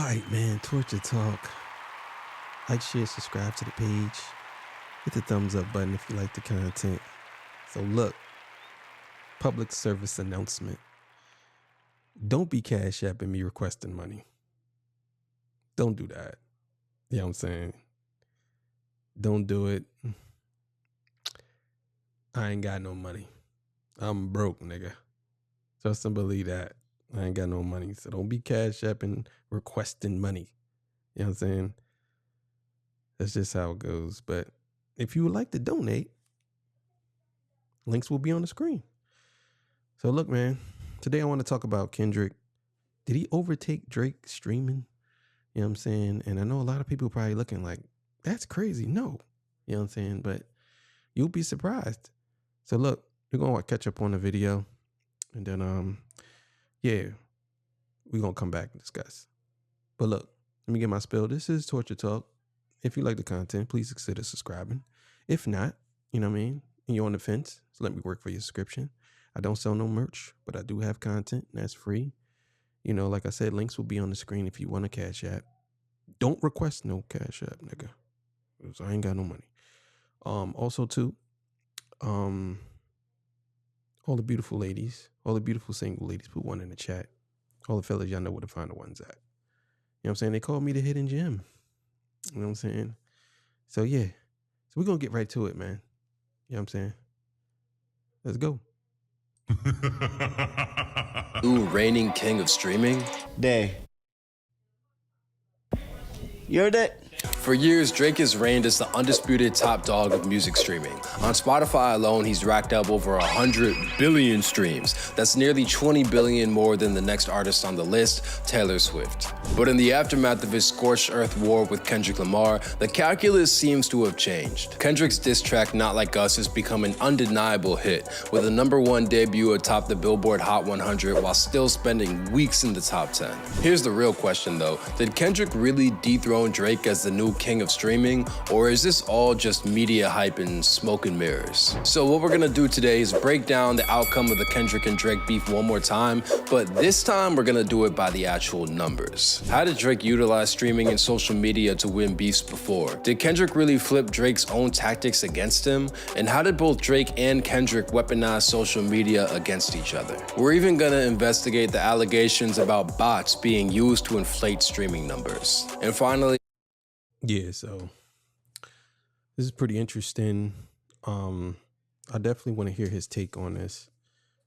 right, man. Torture Talk. Like, share, subscribe to the page. Hit the thumbs up button if you like the content. So look, public service announcement. Don't be Cash Apping me requesting money. Don't do that. You know what I'm saying? Don't do it. I ain't got no money. I'm broke, nigga. Trust and believe that. I ain't got no money. So don't be Cash Apping requesting money. You know what I'm saying? That's just how it goes. But if you would like to donate, links will be on the screen. So look, man, today I want to talk about Kendrick. Did he overtake Drake streaming? You know what I'm saying? And I know a lot of people probably looking like, that's crazy. No. You know what I'm saying? But you'll be surprised. So look, we're going to catch up on the video. And then, yeah, we're going to come back and discuss. But look, let me get my spill. This is Torture Talk. If you like the content, please consider subscribing. If not, you know what I mean? And you're on the fence, so let me work for your subscription. I don't sell no merch, but I do have content and that's free. You know, like I said, links will be on the screen if you want a Cash App. Don't request no Cash App, nigga. Because I ain't got no money. Also, too, all the beautiful ladies, all the beautiful single ladies, put one in the chat. All the fellas, y'all know where to find the ones at. You know what I'm saying? They call me the hidden gem. You know what I'm saying? So, yeah. So, we're going to get right to it, man. You know what I'm saying? Let's go. New reigning king of streaming? Day. You heard that? For years, Drake has reigned as the undisputed top dog of music streaming. On Spotify alone, he's racked up over 100 billion streams. That's nearly 20 billion more than the next artist on the list, Taylor Swift. But in the aftermath of his scorched earth war with Kendrick Lamar, the calculus seems to have changed. Kendrick's diss track, Not Like Us, has become an undeniable hit, with a #1 debut atop the Billboard Hot 100 while still spending weeks in the top 10. Here's the real question though, did Kendrick really dethrone Drake as the new king of streaming, or is this all just media hype and smoke and mirrors? So what we're gonna do today is break down the outcome of the Kendrick and Drake beef one more time, but this time we're gonna do it by the actual numbers. How did Drake utilize streaming and social media to win beefs before? Did Kendrick really flip Drake's own tactics against him? And how did both Drake and Kendrick weaponize social media against each other? We're even gonna investigate the allegations about bots being used to inflate streaming numbers. And finally, Yeah, so this is pretty interesting. I definitely want to hear his take on this.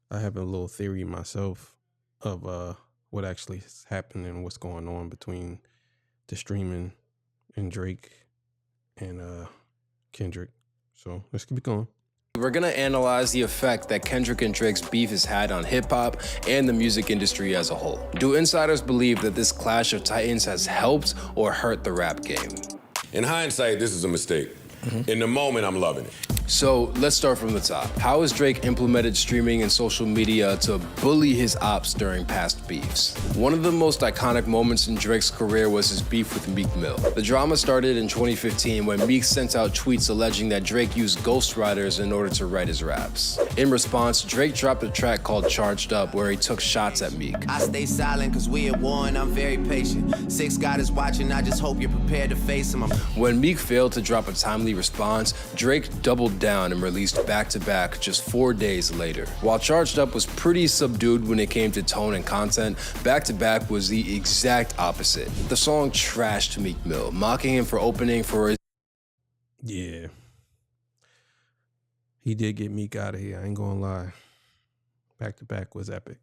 I have a little theory myself of what actually has happened and what's going on between the streaming and Drake and Kendrick. So let's keep it going. we're gonna analyze the effect that Kendrick and Drake's beef has had on hip-hop and the music industry as a whole. Do insiders believe that this clash of titans has helped or hurt the rap game? In hindsight, this is a mistake. In the moment, I'm loving it. So let's start from the top. How has Drake implemented streaming and social media to bully his ops during past beefs? One of the most iconic moments in Drake's career was his beef with Meek Mill. The drama started in 2015 when Meek sent out tweets alleging that Drake used ghostwriters in order to write his raps. In response, Drake dropped a track called Charged Up where he took shots at Meek. I stay silent cause we at war and I'm very patient. 6 God is watching, I just hope you're prepared to face him. When Meek failed to drop a timely response, Drake doubled down and released back-to-back just 4 days later. While Charged Up was pretty subdued when it came to tone and content, back-to-back was the exact opposite. The song trashed Meek Mill, mocking him for opening for his... Yeah. He did get Meek out of here, I ain't gonna lie. Back-to-back was epic.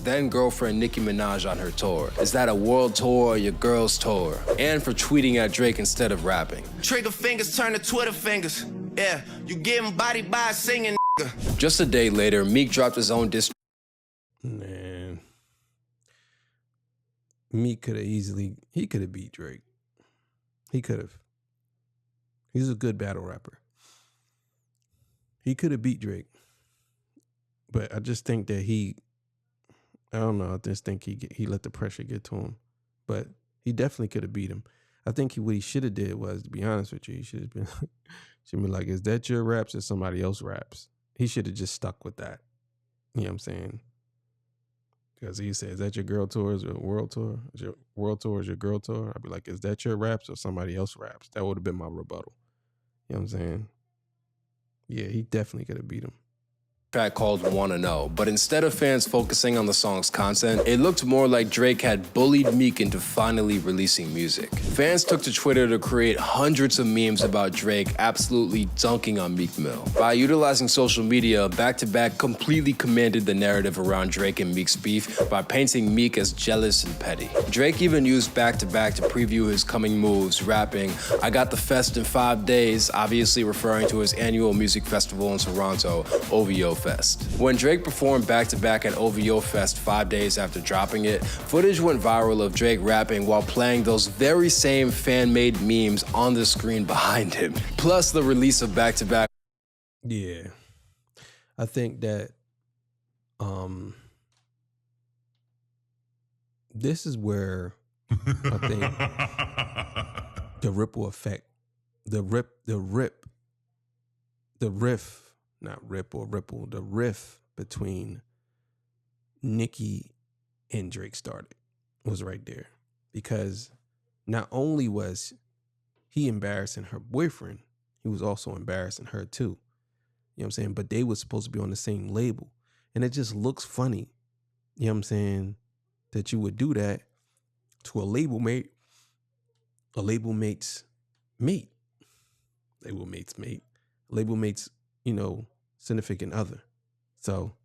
Then girlfriend Nicki Minaj on her tour. Is that a world tour or your girl's tour? And for tweeting at Drake instead of rapping. Trigger fingers turn to Twitter fingers. Yeah, you getting body by singing, nigga. Just a day later, Meek dropped his own diss. Man. Meek could have he could have beat Drake. He could have. He's a good battle rapper. He could have beat Drake. But I just think that I don't know. I just think he let the pressure get to him, but he definitely could have beat him. I think what he should have did was, to be honest with you, he should have been like, "Is that your raps or somebody else raps?" He should have just stuck with that. You know what I'm saying? Because he said, is that your girl tour? Is your world tour? Is your world tour? Is your girl tour? I'd be like, is that your raps or somebody else raps? That would have been my rebuttal. You know what I'm saying? Yeah, he definitely could have beat him. Track called Wanna Know, but instead of fans focusing on the song's content, it looked more like Drake had bullied Meek into finally releasing music. Fans took to Twitter to create hundreds of memes about Drake absolutely dunking on Meek Mill. By utilizing social media, Back to Back completely commanded the narrative around Drake and Meek's beef by painting Meek as jealous and petty. Drake even used Back to Back to preview his coming moves, rapping, "I got the fest in 5 days," obviously referring to his annual music festival in Toronto, OVO Fest. When Drake performed back-to-back at OVO Fest 5 days after dropping it, footage went viral of Drake rapping while playing those very same fan-made memes on the screen behind him. Plus the release of back-to-back. Yeah. I think that this is where I think the ripple effect, the riff between Nicki and Drake started was right there. Because not only was he embarrassing her boyfriend, he was also embarrassing her too. You know what I'm saying? But they were supposed to be on the same label. And it just looks funny, you know what I'm saying, that you would do that to a label mate's mate. Label mate's, significant other. So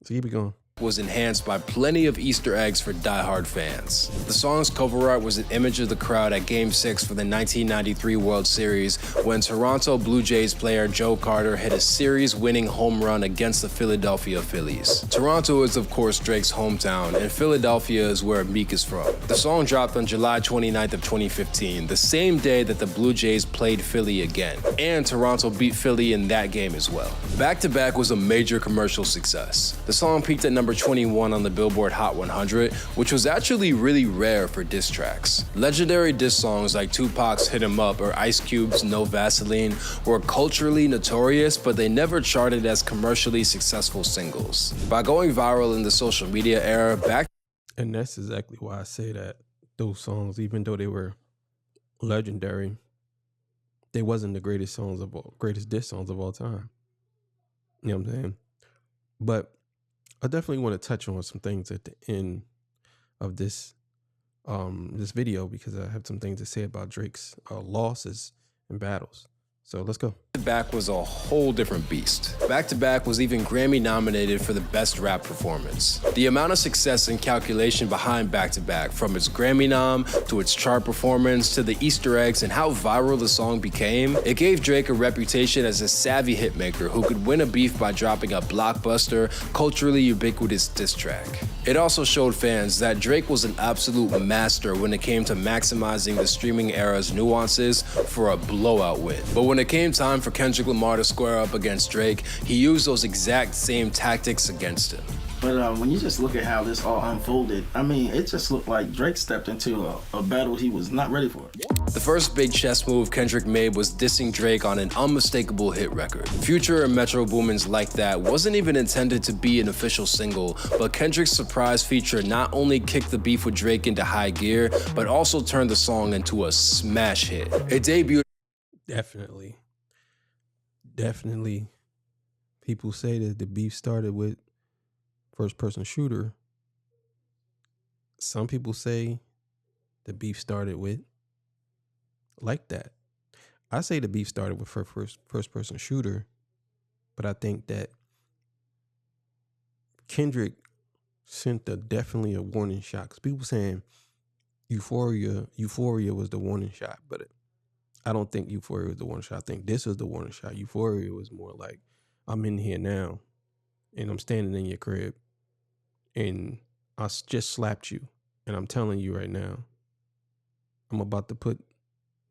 keep it going. Was enhanced by plenty of Easter eggs for diehard fans. The song's cover art was an image of the crowd at Game 6 for the 1993 World Series when Toronto Blue Jays player Joe Carter hit a series-winning home run against the Philadelphia Phillies. Toronto is, of course, Drake's hometown, and Philadelphia is where Meek is from. The song dropped on July 29th of 2015, the same day that the Blue Jays played Philly again, and Toronto beat Philly in that game as well. Back to Back was a major commercial success. The song peaked at number 21 on the Billboard Hot 100, which was actually really rare for diss tracks. Legendary diss songs like Tupac's Hit 'Em Up or Ice Cube's No Vaseline were culturally notorious, but they never charted as commercially successful singles. By going viral in the social media era, And that's exactly why I say that those songs, even though they were legendary, they wasn't the greatest diss songs of all time. You know what I'm saying? But I definitely want to touch on some things at the end of this video because I have some things to say about Drake's losses and battles. So let's go. Back was a whole different beast. Back to Back was even Grammy nominated for the best rap performance. The amount of success and calculation behind Back to Back, from its Grammy nom to its chart performance to the Easter eggs and how viral the song became, it gave Drake a reputation as a savvy hitmaker who could win a beef by dropping a blockbuster, culturally ubiquitous diss track. It also showed fans that Drake was an absolute master when it came to maximizing the streaming era's nuances for a blowout win. But when it came time for Kendrick Lamar to square up against Drake, he used those exact same tactics against him. But when you just look at how this all unfolded, I mean, it just looked like Drake stepped into a battle he was not ready for. The first big chess move Kendrick made was dissing Drake on an unmistakable hit record. Future and Metro Boomin's Like That wasn't even intended to be an official single, but Kendrick's surprise feature not only kicked the beef with Drake into high gear, but also turned the song into a smash hit. It debuted. Definitely. People say that the beef started with first-person shooter. Some people say the beef started with Like That. I say the beef started with first-person shooter, but I think that Kendrick sent definitely a warning shot. Because people saying Euphoria was the warning shot, but I don't think Euphoria was the warning shot. I think this was the warning shot. Euphoria was more like, I'm in here now, and I'm standing in your crib, and I just slapped you, and I'm telling you right now, I'm about to put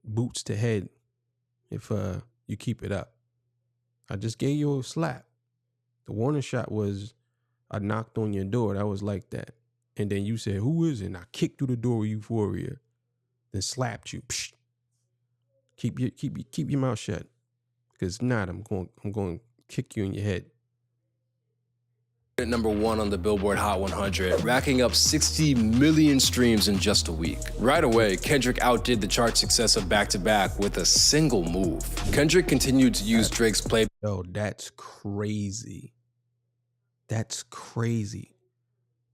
boots to head if you keep it up. I just gave you a slap. The warning shot was I knocked on your door. That was Like That. And then you said, who is it? And I kicked through the door with Euphoria, then slapped you. Psh. Keep your mouth shut, because if not, I'm going to kick you in your head. at #1 on the Billboard Hot 100, racking up 60 million streams in just a week. Right away, Kendrick outdid the chart success of Back to Back with a single move. Kendrick continued to use Drake's play. Yo, that's crazy. That's crazy.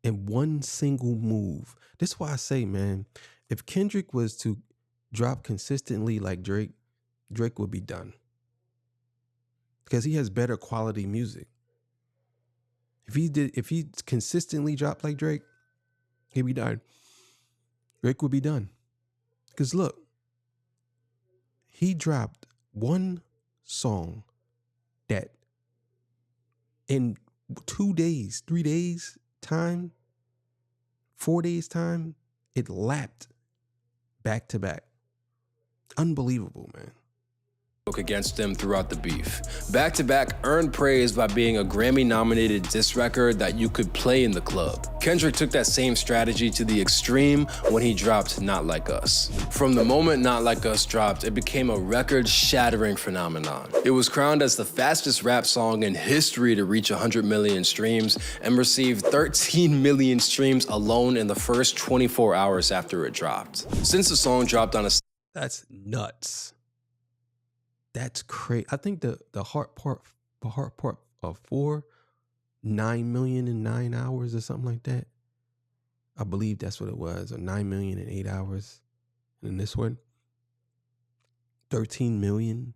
In one single move. This is why I say, man, if Kendrick was to drop consistently like Drake, Drake would be done. Because he has better quality music. If he consistently dropped like Drake, he'd be done. Drake would be done. Because look, he dropped one song that in 2 days, 3 days time, 4 days time, it lapped back to back. Unbelievable, man. Against them throughout the beef. Back to Back earned praise by being a Grammy-nominated diss record that you could play in the club. Kendrick took that same strategy to the extreme when he dropped Not Like Us. From the moment Not Like Us dropped, it became a record-shattering phenomenon. It was crowned as the fastest rap song in history to reach 100 million streams and received 13 million streams alone in the first 24 hours after it dropped. Since the song dropped on a... That's nuts. That's crazy. I think the hard part of 9 million in 9 hours or something like that. I believe that's what it was, or 9 million in 8 hours. And this one, 13 million.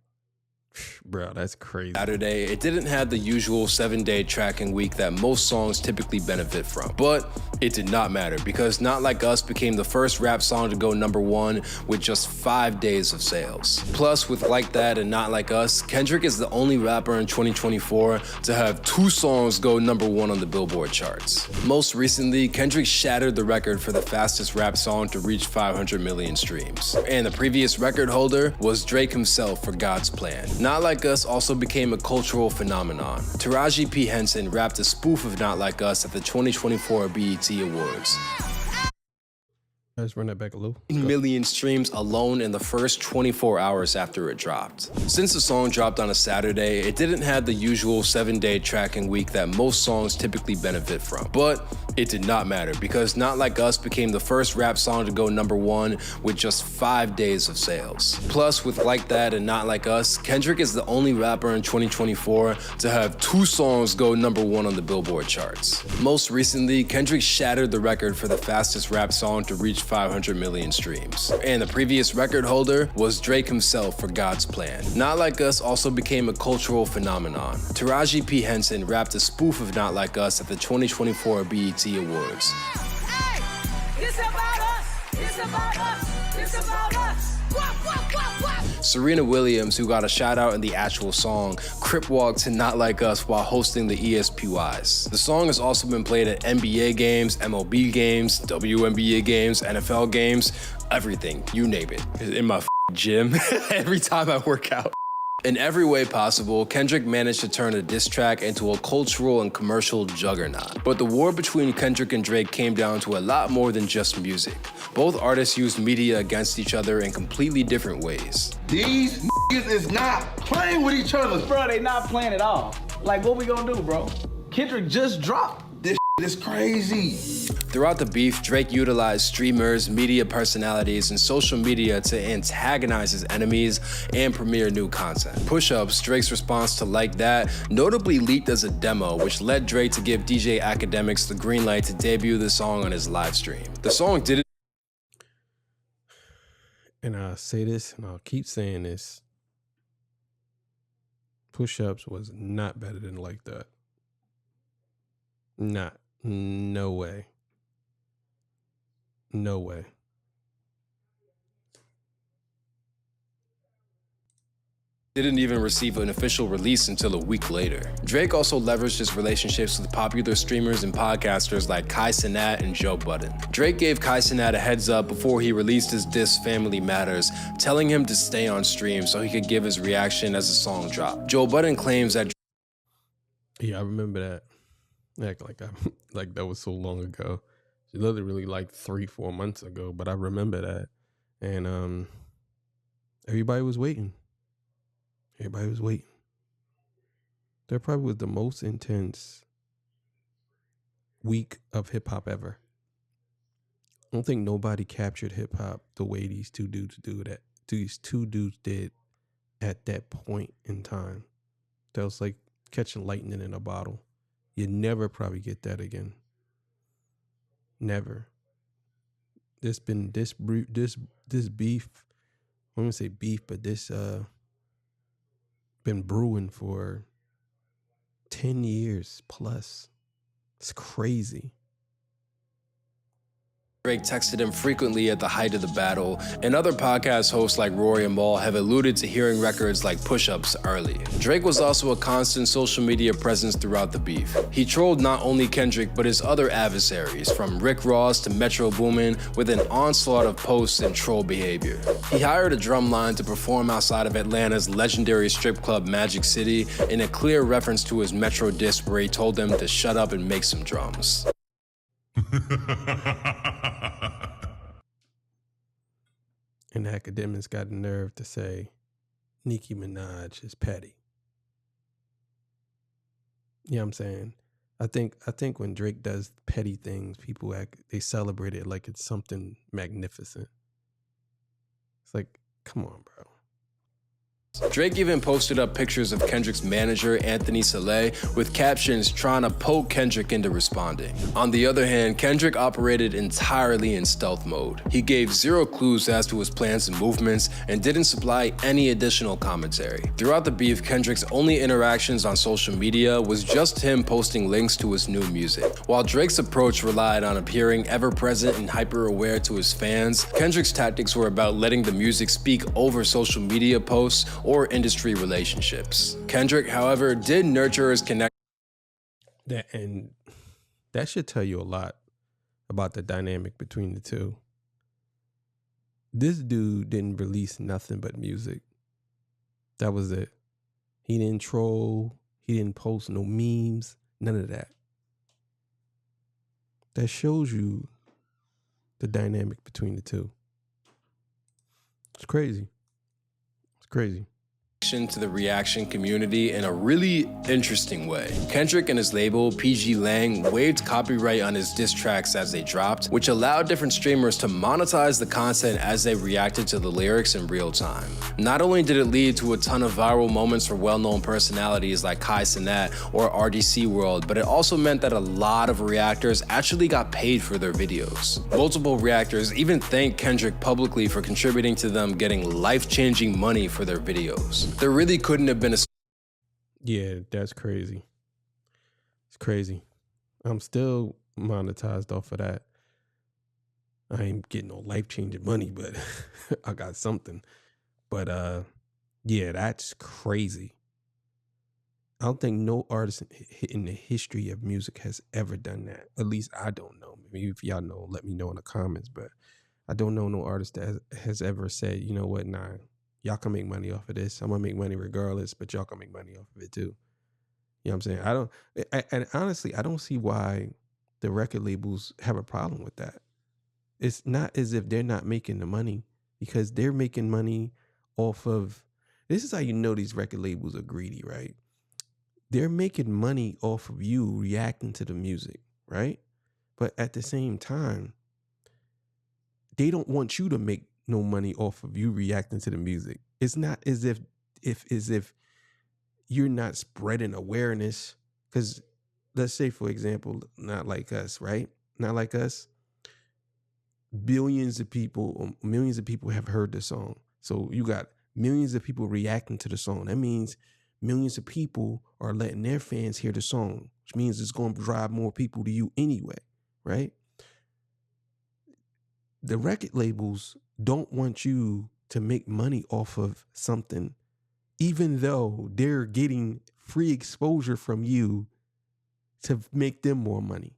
Bro, that's crazy. Saturday, it didn't have the usual 7-day tracking week that most songs typically benefit from. But it did not matter because Not Like Us became the first rap song to go #1 with just 5 days of sales. Plus, with Like That and Not Like Us, Kendrick is the only rapper in 2024 to have 2 songs go #1 on the Billboard charts. Most recently, Kendrick shattered the record for the fastest rap song to reach 500 million streams. And the previous record holder was Drake himself for God's Plan. Not Like Us also became a cultural phenomenon. Taraji P. Henson rapped a spoof of Not Like Us at the 2024 BET Awards. Let's run that back a little. Million streams alone in the first 24 hours after it dropped. Since the song dropped on a Saturday, it didn't have the usual 7-day tracking week that most songs typically benefit from. But it did not matter because Not Like Us became the first rap song to go #1 with just 5 days of sales. Plus, with Like That and Not Like Us, Kendrick is the only rapper in 2024 to have 2 songs go #1 on the Billboard charts. Most recently, Kendrick shattered the record for the fastest rap song to reach 500 million streams. And the previous record holder was Drake himself for God's Plan. Not Like Us also became a cultural phenomenon. Taraji P. Henson rapped a spoof of Not Like Us at the 2024 BET Awards. Hey, it's about us. It's about us. It's about us. Serena Williams, who got a shout out in the actual song, crip walked to Not Like Us while hosting the ESPYs. The song has also been played at NBA games, MLB games, WNBA games, NFL games, everything, you name it. In my gym, every time I work out. In every way possible, Kendrick managed to turn a diss track into a cultural and commercial juggernaut. But the war between Kendrick and Drake came down to a lot more than just music. Both artists used media against each other in completely different ways. These niggas is not playing with each other. Bro, they not playing at all. Like, what we gonna do, bro? Kendrick just dropped. This is crazy. Throughout the beef, Drake utilized streamers, media personalities, and social media to antagonize his enemies and premiere new content. Push-Ups, Drake's response to Like That, notably leaked as a demo, which led Drake to give DJ Academics the green light to debut the song on his live stream. The song didn't... And I'll say this, and I'll keep saying this. Push-Ups was not better than Like That. No way. No way. Didn't even receive an official release until a week later. Drake also leveraged his relationships with popular streamers and podcasters like Kai Cenat and Joe Budden. Drake gave Kai Cenat a heads up before he released his diss Family Matters, telling him to stay on stream so he could give his reaction as the song dropped. Joe Budden claims that... Yeah, I remember that. Like that was so long ago. Literally like 3-4 months ago, but I remember that. And everybody was waiting. Everybody was waiting. That probably was the most intense week of hip hop ever. I don't think nobody captured hip hop the way these two dudes did at that point in time. That was like catching lightning in a bottle. You never probably get that again. Never. This beef. I'm gonna say beef, but this been brewing for 10 years plus. It's crazy. Drake texted him frequently at the height of the battle, and other podcast hosts like Rory and Maul have alluded to hearing records like Push-Ups early. Drake was also a constant social media presence throughout the beef. He trolled not only Kendrick, but his other adversaries, from Rick Ross to Metro Boomin, with an onslaught of posts and troll behavior. He hired a drumline to perform outside of Atlanta's legendary strip club Magic City, in a clear reference to his Metro diss where he told them to shut up and make some drums. And academics got the nerve to say Nicki Minaj is petty. You know what I'm saying? I think when Drake does petty things, people they celebrate it like it's something magnificent. It's like, come on, bro. Drake even posted up pictures of Kendrick's manager, Anthony Saleh, with captions trying to poke Kendrick into responding. On the other hand, Kendrick operated entirely in stealth mode. He gave zero clues as to his plans and movements and didn't supply any additional commentary. Throughout the beef, Kendrick's only interactions on social media was just him posting links to his new music. While Drake's approach relied on appearing ever-present and hyper-aware to his fans, Kendrick's tactics were about letting the music speak over social media posts or industry relationships. Kendrick, however, did nurture his connection. That should tell you a lot about the dynamic between the two. This dude didn't release nothing but music. That was it. He didn't troll. He didn't post no memes. None of that. That shows you the dynamic between the two. It's crazy. It's crazy. To the reaction community in a really interesting way. Kendrick and his label, PG Lang, waived copyright on his diss tracks as they dropped, which allowed different streamers to monetize the content as they reacted to the lyrics in real time. Not only did it lead to a ton of viral moments for well-known personalities like Kai Cenat or RDC World, but it also meant that a lot of reactors actually got paid for their videos. Multiple reactors even thanked Kendrick publicly for contributing to them getting life-changing money for their videos. There really couldn't have been a... Yeah, that's crazy. It's crazy. I'm still monetized off of that. I ain't getting no life-changing money, but I got something. But yeah, that's crazy. I don't think no artist in the history of music has ever done that. At least I don't know. Maybe if y'all know, let me know in the comments. But I don't know no artist that has ever said, you know what, nah, y'all can make money off of this. I'm going to make money regardless, but y'all can make money off of it too. You know what I'm saying? And honestly, I don't see why the record labels have a problem with that. It's not as if they're not making the money, because they're making money off of, this is how you know these record labels are greedy, right? They're making money off of you reacting to the music, right? But at the same time, they don't want you to make no money off of you reacting to the music. It's not as if you're not spreading awareness. Because let's say, for example, Not Like Us, right? Not Like Us. Millions of people have heard the song. So you got millions of people reacting to the song. That means millions of people are letting their fans hear the song, which means it's going to drive more people to you anyway, right? The record labels don't want you to make money off of something, even though they're getting free exposure from you to make them more money.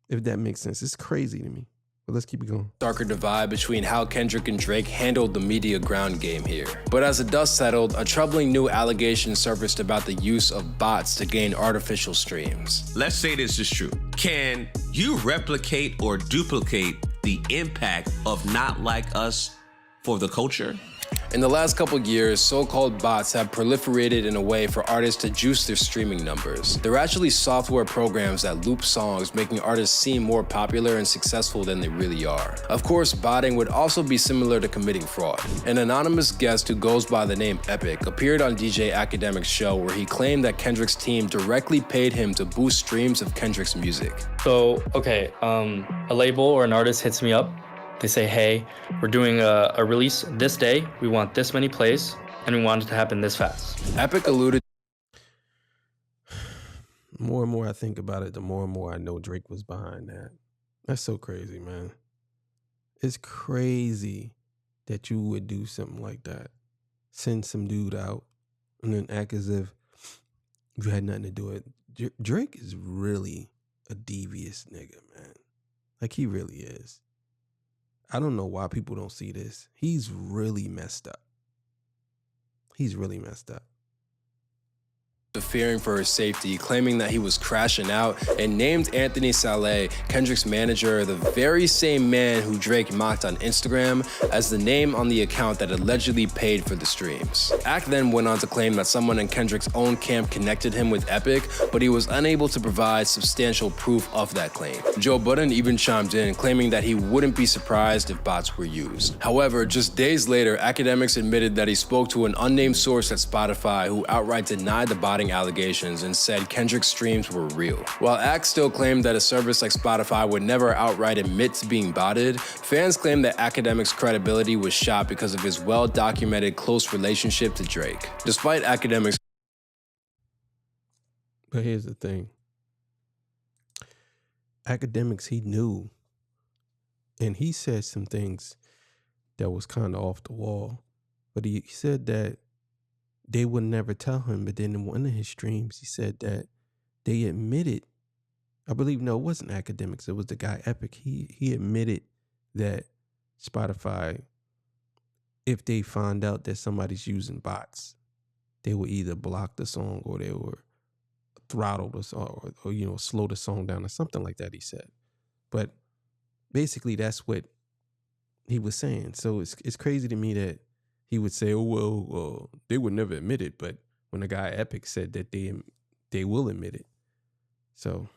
If that makes sense. It's crazy to me. But let's keep it going. Darker divide between how Kendrick and Drake handled the media ground game here. But as the dust settled, a troubling new allegation surfaced about the use of bots to gain artificial streams. Let's say this is true. Can you replicate or duplicate the impact of Not Like Us for the culture? In the last couple years, so-called bots have proliferated in a way for artists to juice their streaming numbers. They're actually software programs that loop songs, making artists seem more popular and successful than they really are. Of course, botting would also be similar to committing fraud. An anonymous guest who goes by the name Epic appeared on DJ Academic's show where he claimed that Kendrick's team directly paid him to boost streams of Kendrick's music. So, okay, a label or an artist hits me up. They say, hey, we're doing a release this day. We want this many plays, and we want it to happen this fast. Epic alluded. More and more I think about it, the more and more I know Drake was behind that. That's so crazy, man. It's crazy that you would do something like that. Send some dude out and then act as if you had nothing to do with it. Drake is really a devious nigga, man. Like, he really is. I don't know why people don't see this. He's really messed up. He's really messed up. Fearing for his safety, claiming that he was crashing out, and named Anthony Saleh, Kendrick's manager, the very same man who Drake mocked on Instagram, as the name on the account that allegedly paid for the streams. Ack then went on to claim that someone in Kendrick's own camp connected him with Epic, but he was unable to provide substantial proof of that claim. Joe Budden even chimed in, claiming that he wouldn't be surprised if bots were used. However, just days later, Academics admitted that he spoke to an unnamed source at Spotify who outright denied the botting allegations and said Kendrick's streams were real. While Axe still claimed that a service like Spotify would never outright admit to being botted, fans claim that Academic's credibility was shot because of his well-documented close relationship to Drake. Despite Academic's... But here's the thing. Academics, he knew. And he said some things that was kind of off the wall. But he said that they would never tell him, but then in one of his streams, he said that they admitted, I believe, no, it wasn't Academics, it was the guy Epic. He admitted that Spotify, if they find out that somebody's using bots, they would either block the song or they would throttle the song or you know, slow the song down or something like that, he said. But basically, that's what he was saying. So it's crazy to me that he would say, oh, well, they would never admit it. But when the guy Epic said that they will admit it. So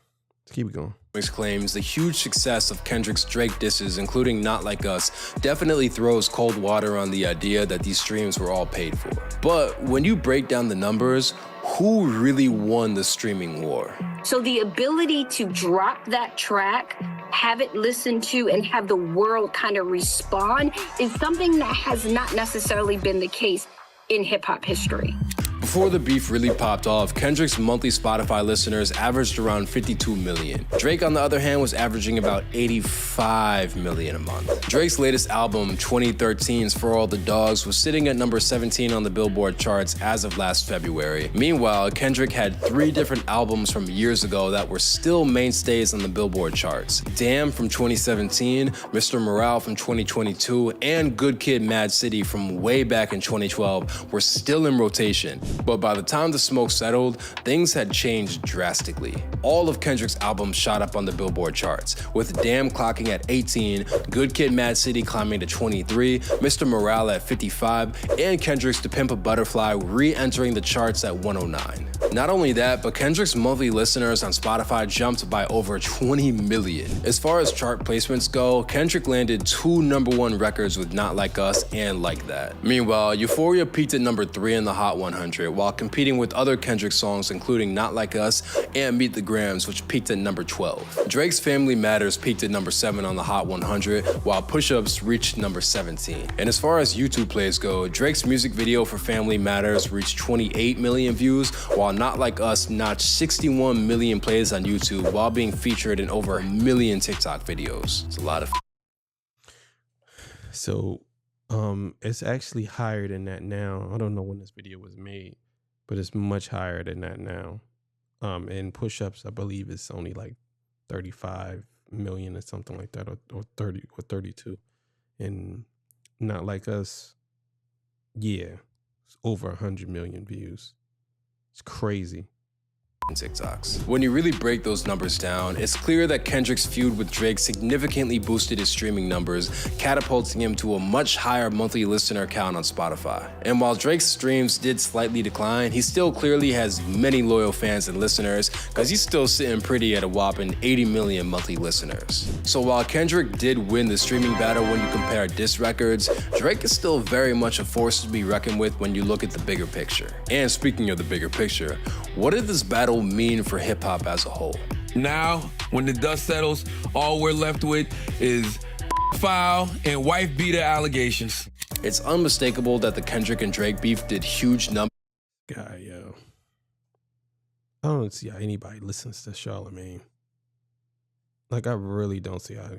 let's keep it going. Claims the huge success of Kendrick's Drake disses, including Not Like Us, definitely throws cold water on the idea that these streams were all paid for. But when you break down the numbers, who really won the streaming war? So the ability to drop that track, have it listened to, and have the world kind of respond is something that has not necessarily been the case in hip-hop history. Before the beef really popped off, Kendrick's monthly Spotify listeners averaged around 52 million. Drake, on the other hand, was averaging about 85 million a month. Drake's latest album, 2013's For All the Dogs, was sitting at number 17 on the Billboard charts as of last February. Meanwhile, Kendrick had 3 different albums from years ago that were still mainstays on the Billboard charts. Damn from 2017, Mr. Morale from 2022, and Good Kid, Mad City from way back in 2012 were still in rotation. But by the time the smoke settled, things had changed drastically. All of Kendrick's albums shot up on the Billboard charts, with Damn clocking at 18, Good Kid, Mad City climbing to 23, Mr. Morale at 55, and Kendrick's To Pimp a Butterfly re-entering the charts at 109. Not only that, but Kendrick's monthly listeners on Spotify jumped by over 20 million. As far as chart placements go, Kendrick landed 2 #1 records with Not Like Us and Like That. Meanwhile, Euphoria peaked at number 3 in the Hot 100, while competing with other Kendrick songs including Not Like Us and Meet the Grams, which peaked at number 12. Drake's Family Matters peaked at number 7 on the Hot 100, while Push-Ups reached number 17. And as far as YouTube plays go, Drake's music video for Family Matters reached 28 million views, while Not Like Us notched 61 million plays on YouTube while being featured in over 1 million TikTok videos. It's a lot of... So it's actually higher than that now. I don't know when this video was made, but it's much higher than that now. And Push-Ups, I believe, is only like 35 million or something like that, or 30 or 32. And Not Like Us, yeah, it's over 100 million views. It's crazy. TikToks. When you really break those numbers down, it's clear that Kendrick's feud with Drake significantly boosted his streaming numbers, catapulting him to a much higher monthly listener count on Spotify. And while Drake's streams did slightly decline, he still clearly has many loyal fans and listeners, because he's still sitting pretty at a whopping 80 million monthly listeners. So while Kendrick did win the streaming battle when you compare diss records, Drake is still very much a force to be reckoned with when you look at the bigger picture. And speaking of the bigger picture, what did this battle mean for hip-hop as a whole? Now, when the dust settles, all we're left with is file and wife beater allegations. It's unmistakable that the Kendrick and Drake beef did huge numbers. Guy, yo. I don't see how anybody listens to Charlamagne. Like, I really don't see how.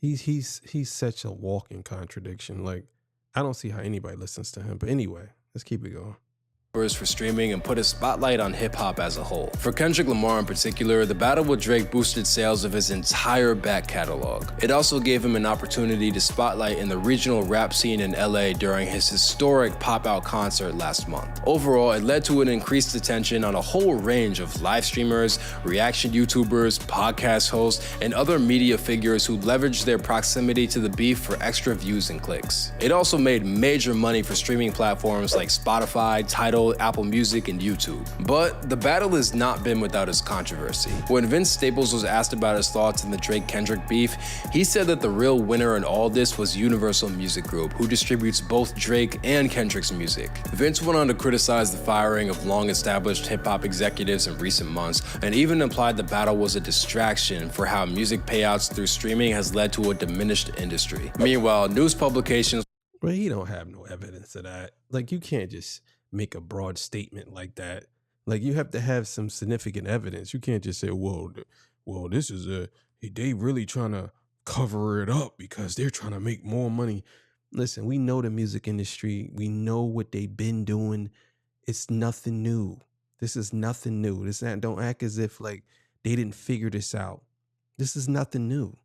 He's such a walking contradiction. Like, I don't see how anybody listens to him. But anyway, let's keep it going. For streaming and put a spotlight on hip-hop as a whole. For Kendrick Lamar in particular, the battle with Drake boosted sales of his entire back catalog. It also gave him an opportunity to spotlight in the regional rap scene in LA during his historic pop-out concert last month. Overall, it led to an increased attention on a whole range of live streamers, reaction YouTubers, podcast hosts, and other media figures who leveraged their proximity to the beef for extra views and clicks. It also made major money for streaming platforms like Spotify, Tidal, Apple Music, and YouTube. But the battle has not been without its controversy. When Vince Staples was asked about his thoughts on the Drake-Kendrick beef, he said that the real winner in all this was Universal Music Group, who distributes both Drake and Kendrick's music. Vince went on to criticize the firing of long-established hip-hop executives in recent months, and even implied the battle was a distraction for how music payouts through streaming has led to a diminished industry. Meanwhile, news publications... Well, he don't have no evidence of that. Like, you can't just make a broad statement like that. Like, you have to have some significant evidence. You can't just say, well, this is they really trying to cover it up because they're trying to make more money. Listen, we know the music industry. We know what they've been doing. It's nothing new. This is nothing new. Don't act as if like they didn't figure this out. This is nothing new.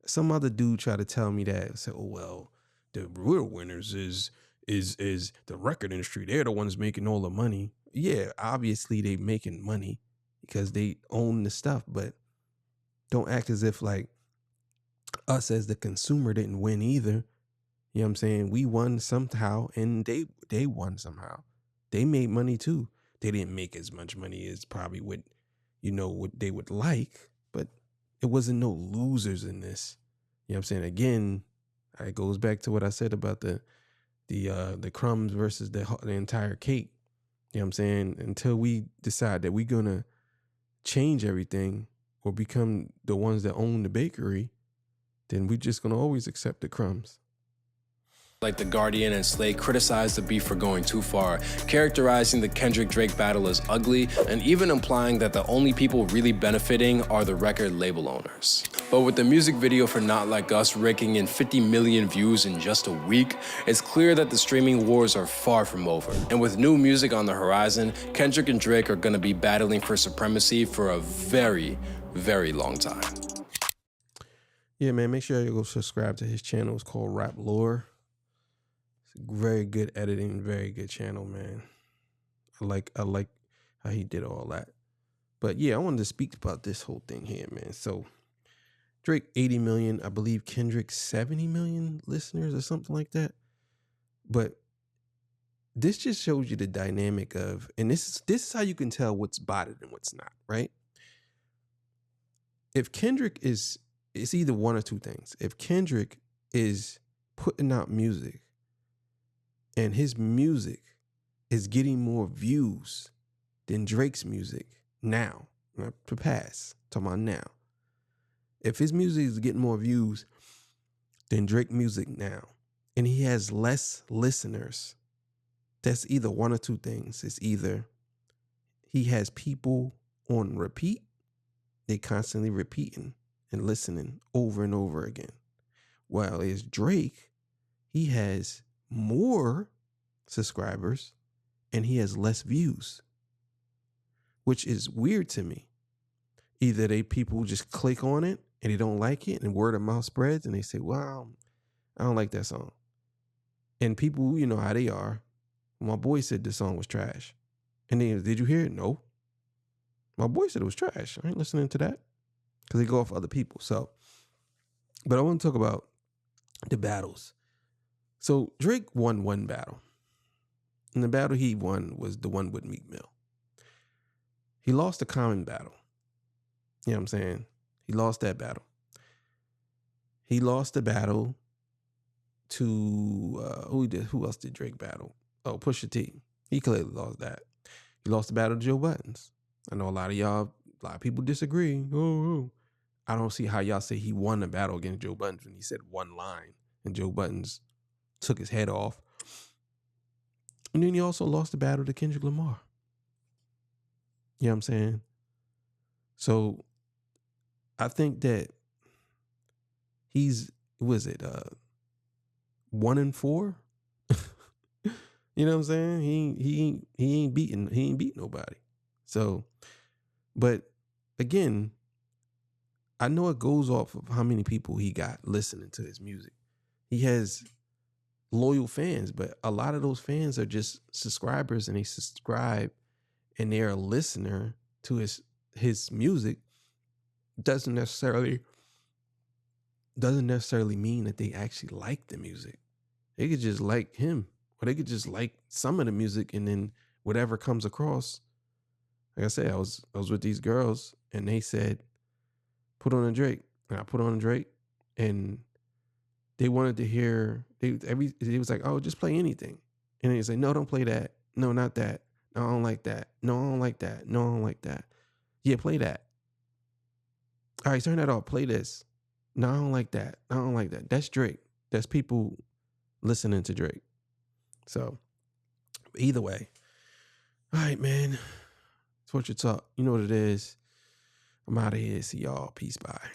Some other dude tried to tell me that. Say, oh, well, the real winners is the record industry. They're the ones making all the money. Yeah, obviously they making money because they own the stuff, but don't act as if like us as the consumer didn't win either. You know what I'm saying? We won somehow and they won somehow. They made money too. They didn't make as much money as probably what they would like, but it wasn't no losers in this. You know what I'm saying? Again, it goes back to what I said about the crumbs versus the entire cake. You know what I'm saying? Until we decide that we're going to change everything or become the ones that own the bakery, then we're just going to always accept the crumbs. Like The Guardian and Slate criticized the beef for going too far, characterizing the Kendrick-Drake battle as ugly, and even implying that the only people really benefiting are the record label owners. But with the music video for Not Like Us raking in 50 million views in just a week, it's clear that the streaming wars are far from over. And with new music on the horizon, Kendrick and Drake are going to be battling for supremacy for a very, very long time. Yeah, man, make sure you go subscribe to his channel. It's called Rap Lore. Very good editing, very good channel, man. I like how he did all that. But yeah, I wanted to speak about this whole thing here, man. So Drake 80 million, I believe Kendrick 70 million listeners or something like that. But this just shows you the dynamic of, and this is how you can tell what's botted and what's not, right? If Kendrick it's either one or two things. If Kendrick is putting out music and his music is getting more views than Drake's music now, not to pass, talking about now. If his music is getting more views than Drake music now, and he has less listeners, that's either one or two things. It's either he has people on repeat, they constantly repeating and listening over and over again. While it's Drake, he has more subscribers and he has less views, which is weird to me. Either people just click on it and they don't like it and word of mouth spreads and they say, wow, I don't like that song. And people, you know how they are. My boy said the song was trash. And then, did you hear it? No. My boy said it was trash. I ain't listening to that because they go off other people. So, but I want to talk about the battles. So Drake won one battle. And the battle he won was the one with Meek Mill. He lost the Common battle. You know what I'm saying? He lost that battle. He lost the battle to, who else did Drake battle? Oh, Pusha T. He clearly lost that. He lost the battle to Joe Buttons. I know a lot of people disagree. Oh. I don't see how y'all say he won the battle against Joe Buttons when he said one line and Joe Buttons took his head off. And then he also lost the battle to Kendrick Lamar. You know what I'm saying? So I think that he's, 1-4? You know what I'm saying? He ain't beat nobody. So, but again, I know it goes off of how many people he got listening to his music. He has loyal fans, but a lot of those fans are just subscribers, and they subscribe and they're a listener to his music. Doesn't necessarily mean that they actually like the music. They could just like him, or they could just like some of the music, and then whatever comes across. Like I said, I was with these girls, and they said, "Put on a Drake," and I put on a Drake, and they wanted to hear. They was like, "Oh, just play anything," and they say, "No, don't play that. No, not that. No, I don't like that. No, I don't like that. No, I don't like that. Yeah, play that. All right, turn that off. Play this. No, I don't like that. I don't like that." That's Drake. That's people listening to Drake. So either way, all right, man. It's what you talk. You know what it is. I'm out of here. See y'all. Peace. Bye.